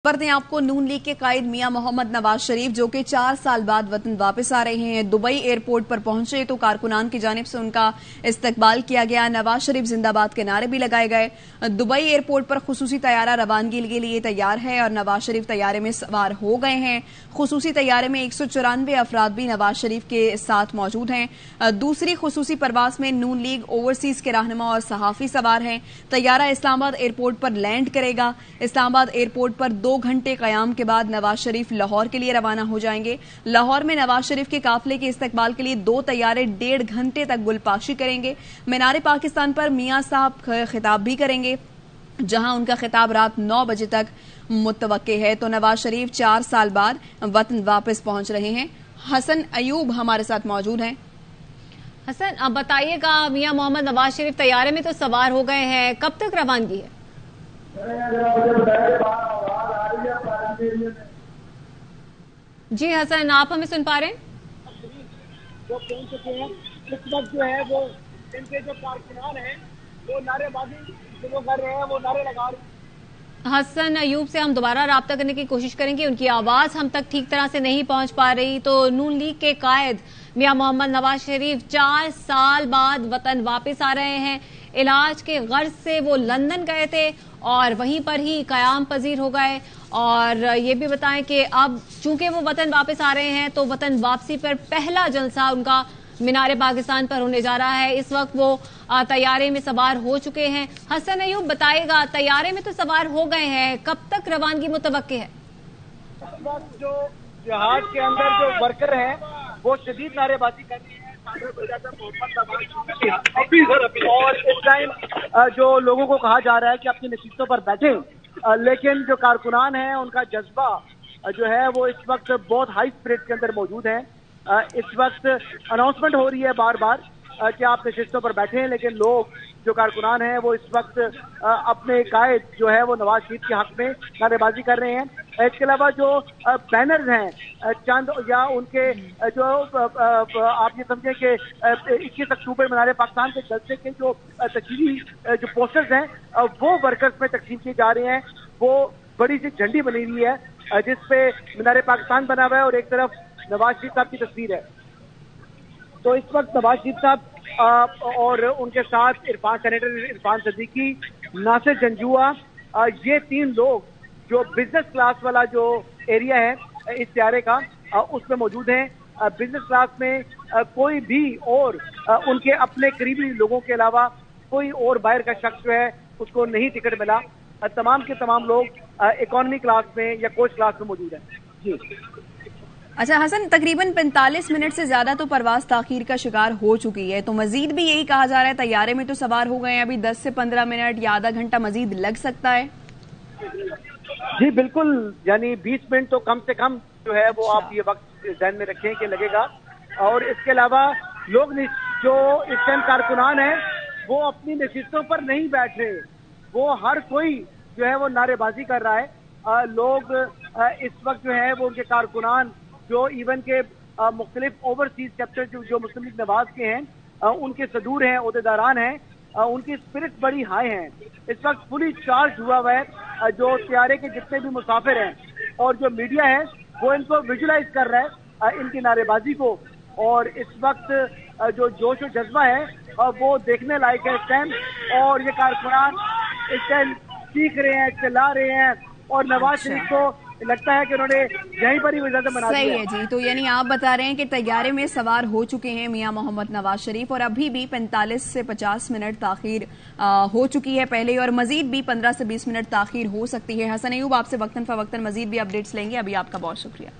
खबर दें आपको, नून लीग के कायद मियां मोहम्मद नवाज शरीफ जो कि 4 साल बाद वतन वापस आ रहे हैं, दुबई एयरपोर्ट पर पहुंचे तो कारकुनान की जानिब से उनका इस्तकबाल किया गया। नवाज शरीफ जिंदाबाद के नारे भी लगाए गए। दुबई एयरपोर्ट पर खुसूसी तैयारा रवानगी के लिए तैयार है और नवाज शरीफ तैयारे में सवार हो गए हैं। खुसूसी तैयारे में 194 अफराद भी नवाज शरीफ के साथ मौजूद हैं। दूसरी खुसूसी परवास में नून लीग ओवरसीज के रहनुमा और सहाफी सवार हैं। तैयारा इस्लामाबाद एयरपोर्ट पर लैंड करेगा। इस्लामाबाद एयरपोर्ट पर 2 घंटे कयाम के बाद नवाज शरीफ लाहौर के लिए रवाना हो जाएंगे। लाहौर में नवाज शरीफ के काफिले के इस्तकबाल के लिए 2 तैयारे 1.5 घंटे तक गुलपाशी करेंगे। मीनार पाकिस्तान पर मियां साहब खिताब भी करेंगे, जहां उनका खिताब रात 9 बजे तक मुतवक्के है। तो नवाज शरीफ 4 साल बाद वतन वापस पहुंच रहे हैं। हसन अयूब हमारे साथ मौजूद हैं। हसन, अब बताइएगा, मियां मोहम्मद नवाज शरीफ तैयारे में तो सवार हो गए हैं, कब तक रवानगी है? जी हसन, आप हमें सुन पा रहे हैं? वो पहुंच चुके हैं। इस वक्त जो है वो इनके जो कारकुनान हैं वो नारेबाजी जो कर रहे हैं, वो नारे लगा रहे हैं। हसन अयूब से हम दोबारा राब्ता करने की कोशिश करेंगे, उनकी आवाज हम तक ठीक तरह से नहीं पहुंच पा रही। तो नून लीग के कायद मियां मोहम्मद नवाज शरीफ 4 साल बाद वतन वापस आ रहे हैं। इलाज के गर्ज से वो लंदन गए थे और वहीं पर ही कयाम पजीर हो गए। और ये भी बताएं कि अब चूंकि वो वतन वापस आ रहे हैं तो वतन वापसी पर पहला जलसा उनका मीनार पाकिस्तान पर होने जा रहा है। इस वक्त वो तैयारे में सवार हो चुके हैं। हसन अयूब बताएगा, तैयारे में तो सवार हो गए हैं, कब तक रवानगी मुतवक्के है? इस वक्त जो जहाज के अंदर जो वर्कर हैं वो शदीद नारेबाजी कर रहे हैं। और इस टाइम जो लोगों को कहा जा रहा है कि अपनी नशीतों पर बैठें, लेकिन जो कारकुनान है उनका जज्बा जो है वो इस वक्त बहुत हाई स्पिरिट के अंदर मौजूद है। इस वक्त अनाउंसमेंट हो रही है बार बार कि आप नशिस्तों पर बैठे हैं, लेकिन लोग जो कारकुनान हैं वो इस वक्त अपने कायद जो है वो नवाज शरीफ के हक में नारेबाजी कर रहे हैं। इसके अलावा जो बैनर्स हैं चंद या उनके जो आप ये समझें कि 21 अक्टूबर मीनार पाकिस्तान के जलसे के जो तस्वीरी जो पोस्टर्स हैं वो वर्कर्स में तकसीम किए जा रहे हैं। वो बड़ी सी झंडी बनी हुई है जिसपे मीनार पाकिस्तान बना हुआ है और एक तरफ नवाज शरीफ साहब की तस्वीर है। तो इस वक्त नवाज शरीफ साहब और उनके साथ सेनेटर इरफान सिद्दीकी, नासिर जंजुआ, ये 3 लोग जो बिजनेस क्लास वाला जो एरिया है इस तैयारे का उसमें मौजूद हैं। बिजनेस क्लास में कोई भी और उनके अपने करीबी लोगों के अलावा कोई और बाहर का शख्स जो है उसको नहीं टिकट मिला। तमाम के तमाम लोग इकोनॉमी क्लास में या कोच क्लास में मौजूद हैं। जी अच्छा हसन, तकरीबन 45 मिनट से ज्यादा तो परवाज ताखीर का शिकार हो चुकी है, तो मजीद भी यही कहा जा रहा है तैयारे में तो सवार हो गए हैं, अभी 10 से 15 मिनट या आधा घंटा मजीद लग सकता है? जी बिल्कुल, यानी 20 मिनट तो कम से कम जो है वो आप ये वक्त ध्यान में रखें कि लगेगा। और इसके अलावा लोग जो इस टाइम कारकुनान है वो अपनी नशिस्तों पर नहीं बैठ रहे, वो हर कोई जो है वो नारेबाजी कर रहा है। लोग इस वक्त जो है वो उनके कारकुनान जो इवन के मुख्तलिफ ओवरसीज कैप्चर जो मुस्लिम लीग नवाज के हैं उनके सदूर हैं, ओहदेदारान हैं, उनकी स्पिरिट बड़ी हाई है। इस वक्त फुली चार्ज हुआ हुआ है जो तैयारे के जितने भी मुसाफिर हैं और जो मीडिया है वो इनको विजुलाइज कर रहा है इनकी नारेबाजी को। और इस वक्त जो जोश और जज्बा है वो देखने लायक है इस टाइम। और ये कारकुनान इस टाइम सीख रहे हैं, चिल्ला रहे हैं और नवाज शरीफ को लगता है कि उन्होंने यहीं पर ही वजह से बना दिया। सही है जी, तो यानी आप बता रहे हैं कि तैयारे में सवार हो चुके हैं मियां मोहम्मद नवाज शरीफ और अभी भी 45 से 50 मिनट ताखीर हो चुकी है पहले, और मजीद भी 15 से 20 मिनट ताखीर हो सकती है। हसन अयूब, आपसे वक्तन फवक्तन मजीद भी अपडेट्स लेंगे। अभी आपका बहुत शुक्रिया।